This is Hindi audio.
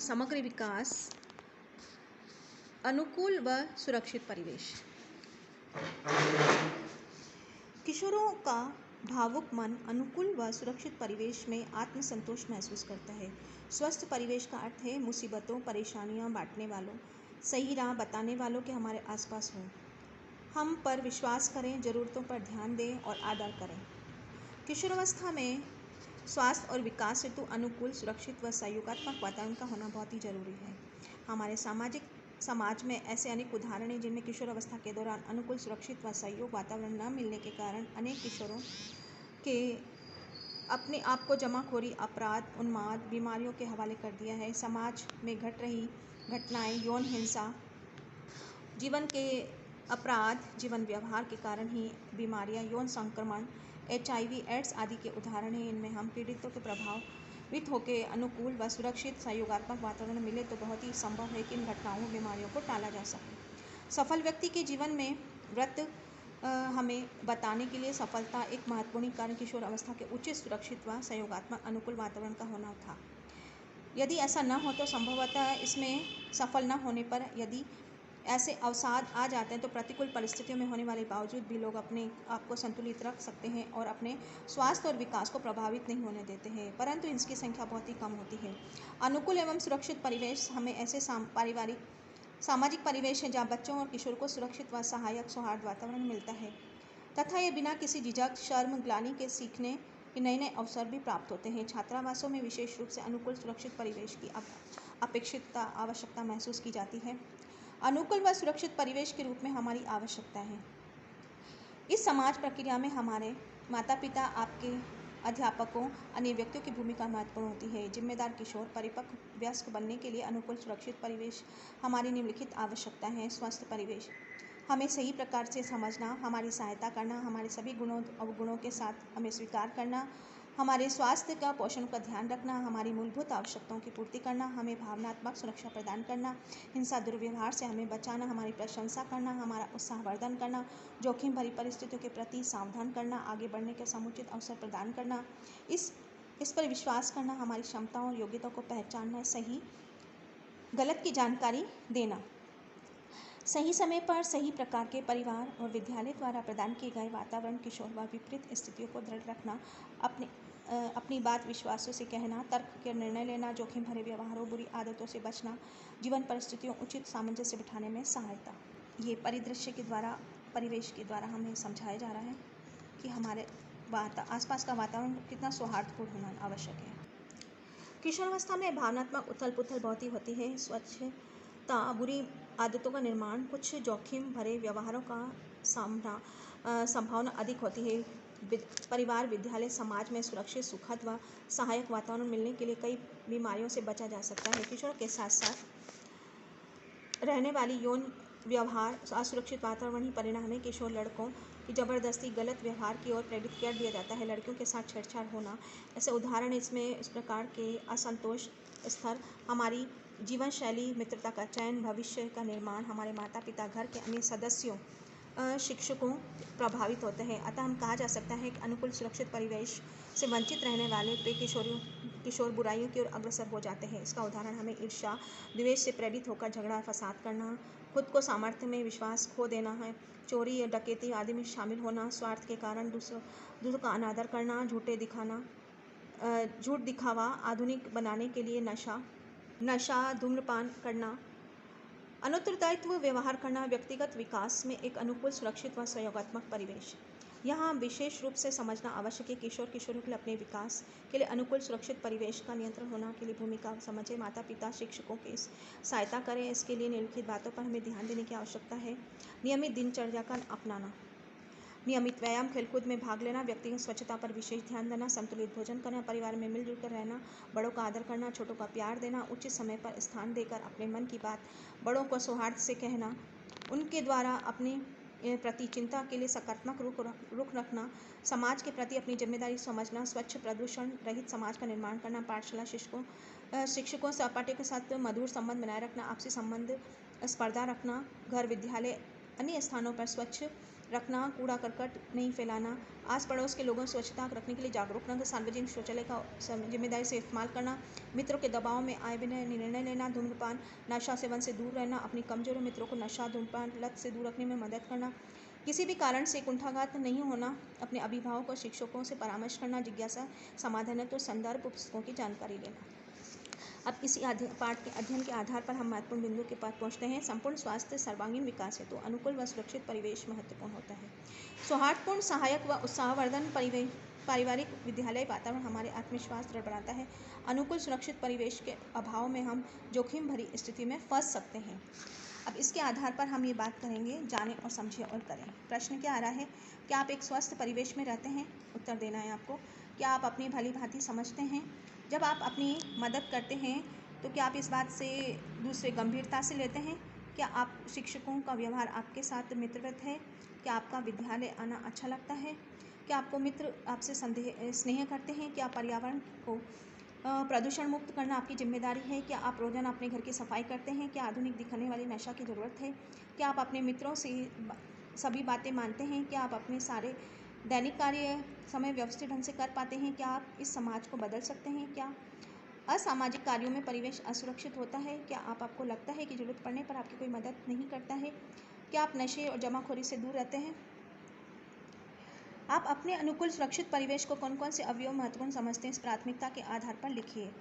समग्र विकास, अनुकूल व सुरक्षित परिवेश। किशोरों का भावुक मन अनुकूल व सुरक्षित परिवेश में आत्मसंतोष महसूस करता है। स्वस्थ परिवेश का अर्थ है मुसीबतों, परेशानियां बांटने वालों, सही राह बताने वालों के हमारे आसपास हों। हम पर विश्वास करें, ज़रूरतों पर ध्यान दें और आदर करें। किशोरावस्था में स्वास्थ्य और विकास हेतु अनुकूल, सुरक्षित व सहयोगात्मक वातावरण का होना बहुत ही जरूरी है। हमारे समाज में ऐसे अनेक उदाहरण हैं जिनमें किशोरावस्था के दौरान अनुकूल, सुरक्षित व सहयोग वातावरण न मिलने के कारण अनेक किशोरों के अपने आप को जमाखोरी, अपराध, उन्माद, बीमारियों के हवाले कर दिया है। समाज में घट रही घटनाएं, यौन हिंसा, जीवन के अपराध, जीवन व्यवहार के कारण ही बीमारियां, यौन संक्रमण, HIV, एड्स आदि के उदाहरण हैं। इनमें हम पीड़ितों के प्रभावित होकर अनुकूल व सुरक्षित सहयोगात्मक वातावरण मिले तो बहुत ही संभव है कि इन घटनाओं, बीमारियों को टाला जा सके। सफल व्यक्ति के जीवन में व्रत हमें बताने के लिए सफलता एक महत्वपूर्ण कारण किशोर अवस्था के उचित, सुरक्षित व सहयोगात्मक अनुकूल वातावरण का होना था। यदि ऐसा न हो तो संभवतः इसमें सफल न होने पर यदि ऐसे अवसाद आ जाते हैं तो प्रतिकूल परिस्थितियों में होने वाले बावजूद भी लोग अपने आप को संतुलित रख सकते हैं और अपने स्वास्थ्य और विकास को प्रभावित नहीं होने देते हैं, परंतु इसकी संख्या बहुत ही कम होती है। अनुकूल एवं सुरक्षित परिवेश हमें ऐसे सामाजिक परिवेश है जहाँ बच्चों और किशोर को सुरक्षित व सहायक सौहार्द वातावरण मिलता है तथा ये बिना किसी झिझक, शर्म, ग्लानि के सीखने के नए नए अवसर भी प्राप्त होते हैं। छात्रावासों में विशेष रूप से अनुकूल, सुरक्षित परिवेश की अपेक्षितता, आवश्यकता महसूस की जाती है। अनुकूल व सुरक्षित परिवेश के रूप में हमारी आवश्यकता है। इस समाज प्रक्रिया में हमारे माता पिता, आपके अध्यापकों, अन्य व्यक्तियों की भूमिका महत्वपूर्ण होती है। जिम्मेदार किशोर परिपक्व वयस्क बनने के लिए अनुकूल, सुरक्षित परिवेश हमारी निम्नलिखित आवश्यकता है। स्वस्थ परिवेश, हमें सही प्रकार से समझना, हमारी सहायता करना, हमारे सभी गुणों अवगुणों के साथ हमें स्वीकार करना, हमारे स्वास्थ्य का पोषण का ध्यान रखना, हमारी मूलभूत आवश्यकताओं की पूर्ति करना, हमें भावनात्मक सुरक्षा प्रदान करना, हिंसा, दुर्व्यवहार से हमें बचाना, हमारी प्रशंसा करना, हमारा उत्साहवर्धन करना, जोखिम भरी परिस्थितियों के प्रति सावधान करना, आगे बढ़ने के समुचित अवसर प्रदान करना, इस पर विश्वास करना, हमारी क्षमताओं और योग्यताओं को पहचानना, सही गलत की जानकारी देना, सही समय पर सही प्रकार के परिवार और विद्यालय द्वारा प्रदान किए गए वातावरण, किशोर व विपरीत स्थितियों को दृढ़ रखना, अपनी बात विश्वासों से कहना, तर्क के निर्णय लेना, जोखिम भरे व्यवहारों, बुरी आदतों से बचना, जीवन परिस्थितियों उचित सामंजस्य बिठाने में सहायता। ये परिदृश्य के द्वारा, परिवेश के द्वारा हमें समझाया जा रहा है कि हमारे आसपास का वातावरण कितना सौहार्दपूर्ण होना आवश्यक है। किशोरावस्था में भावनात्मक उथल पुथल बहुत ही होती है। स्वच्छता, बुरी आदतों का निर्माण, कुछ जोखिम भरे व्यवहारों का संभावना अधिक होती है। परिवार, विद्यालय, समाज में सुरक्षित, सुखद व सहायक वातावरण मिलने के लिए कई बीमारियों से बचा जा सकता है। किशोर के साथ साथ रहने वाली यौन व्यवहार, असुरक्षित वातावरण ही परिणाम है। किशोर लड़कों की जबरदस्ती, गलत व्यवहार की ओर प्रेरित कर दिया जाता है। लड़कियों के साथ छेड़छाड़ होना, ऐसे उदाहरण इसमें इस प्रकार के असंतोष स्तर, हमारी जीवन शैली, मित्रता का चयन, भविष्य का निर्माण, हमारे माता पिता, घर के अन्य सदस्यों, शिक्षकों प्रभावित होते हैं। अतः हम कहा जा सकता है कि अनुकूल, सुरक्षित परिवेश से वंचित रहने वाले किशोर बुराइयों की ओर अग्रसर हो जाते हैं। इसका उदाहरण हमें ईर्ष्या, द्वेष से प्रेरित होकर झगड़ा फसाद करना, खुद को सामर्थ्य में विश्वास खो देना है, चोरी या डकैती आदि में शामिल होना, स्वार्थ के कारण दूसरों का अनादर करना, झूठ दिखावा, आधुनिक बनाने के लिए नशा, धूम्रपान करना, अनुत्तरदायित्व व्यवहार करना, व्यक्तिगत विकास में एक अनुकूल, सुरक्षित व सहयोगात्मक परिवेश। यहाँ विशेष रूप से समझना आवश्यक है किशोर किशोरियों के लिए अपने विकास के लिए अनुकूल, सुरक्षित परिवेश का नियंत्रण होना के लिए भूमिका समझे, माता पिता, शिक्षकों की सहायता करें। इसके लिए निम्नलिखित बातों पर हमें ध्यान देने की आवश्यकता है। नियमित दिनचर्या का अपनाना, नियमित व्यायाम, खेलकूद में भाग लेना, व्यक्तिगत स्वच्छता पर विशेष ध्यान देना, संतुलित भोजन करना, परिवार में मिलजुल कर रहना, बड़ों का आदर करना, छोटों का प्यार देना, उचित समय पर स्थान देकर अपने मन की बात बड़ों को सौहार्द से कहना, उनके द्वारा अपने प्रति चिंता के लिए सकारात्मक रुख रखना, समाज के प्रति अपनी जिम्मेदारी समझना, स्वच्छ, प्रदूषण रहित समाज का निर्माण करना, पाठशाला शिक्षकों सहपाठियों के साथ मधुर संबंध बनाए रखना, आपसी संबंध स्पर्धा रखना, घर, विद्यालय, अन्य स्थानों पर स्वच्छ रखना, कूड़ा करकट नहीं फैलाना, आस पड़ोस के लोगों को स्वच्छता रखने के लिए जागरूक करना, सार्वजनिक शौचालय का जिम्मेदारी से इस्तेमाल करना, मित्रों के दबाव में आए बिना निर्णय लेना, धूम्रपान नशा सेवन से दूर रहना, अपनी कमजोर मित्रों को नशा धूम्रपान लत से दूर रखने में मदद करना, किसी भी कारण से कुंठाघात नहीं होना, अपने अभिभावकों और शिक्षकों से परामर्श करना, जिज्ञासा समाधान है तो संदर्भ पुस्तकों की जानकारी लेना। अब इसी पाठ के अध्ययन के आधार पर हम महत्वपूर्ण बिंदु के पास पहुँचते हैं। संपूर्ण स्वास्थ्य सर्वांगीण विकास हेतु अनुकूल व सुरक्षित परिवेश महत्वपूर्ण होता है। सौहार्दपूर्ण, सहायक व उत्साहवर्धन पारिवारिक विद्यालय वातावरण हमारे आत्मविश्वास दृढ़ बनाता है। अनुकूल सुरक्षित परिवेश के अभाव में हम जोखिम भरी स्थिति में फंस सकते हैं। अब इसके आधार पर हम ये बात करेंगे, जानें और समझें और करें। प्रश्न क्या आ रहा है? क्या आप एक स्वस्थ परिवेश में रहते हैं? उत्तर देना है आपको। क्या आप अपनी भली भांति समझते हैं? जब आप अपनी मदद करते हैं तो क्या आप इस बात से दूसरे गंभीरता से लेते हैं? क्या आप शिक्षकों का व्यवहार आपके साथ मित्रवत है? क्या आपका विद्यालय आना अच्छा लगता है? क्या आपको मित्र आपसे स्नेह करते हैं? क्या पर्यावरण को प्रदूषण मुक्त करना आपकी जिम्मेदारी है? क्या आप रोजाना अपने घर की सफाई करते हैं? क्या आधुनिक दिखने वाली नशा की ज़रूरत है? क्या आप अपने मित्रों से सभी बातें मानते हैं? क्या आप अपने सारे दैनिक कार्य समय व्यवस्थित ढंग से कर पाते हैं? क्या आप इस समाज को बदल सकते हैं? क्या असामाजिक कार्यों में परिवेश असुरक्षित होता है? क्या आपको लगता है कि जरूरत पड़ने पर आपकी कोई मदद नहीं करता है? क्या आप नशे और जमाखोरी से दूर रहते हैं? आप अपने अनुकूल सुरक्षित परिवेश को कौन कौन से अवयव महत्वपूर्ण समझते हैं? इस प्राथमिकता के आधार पर लिखिए।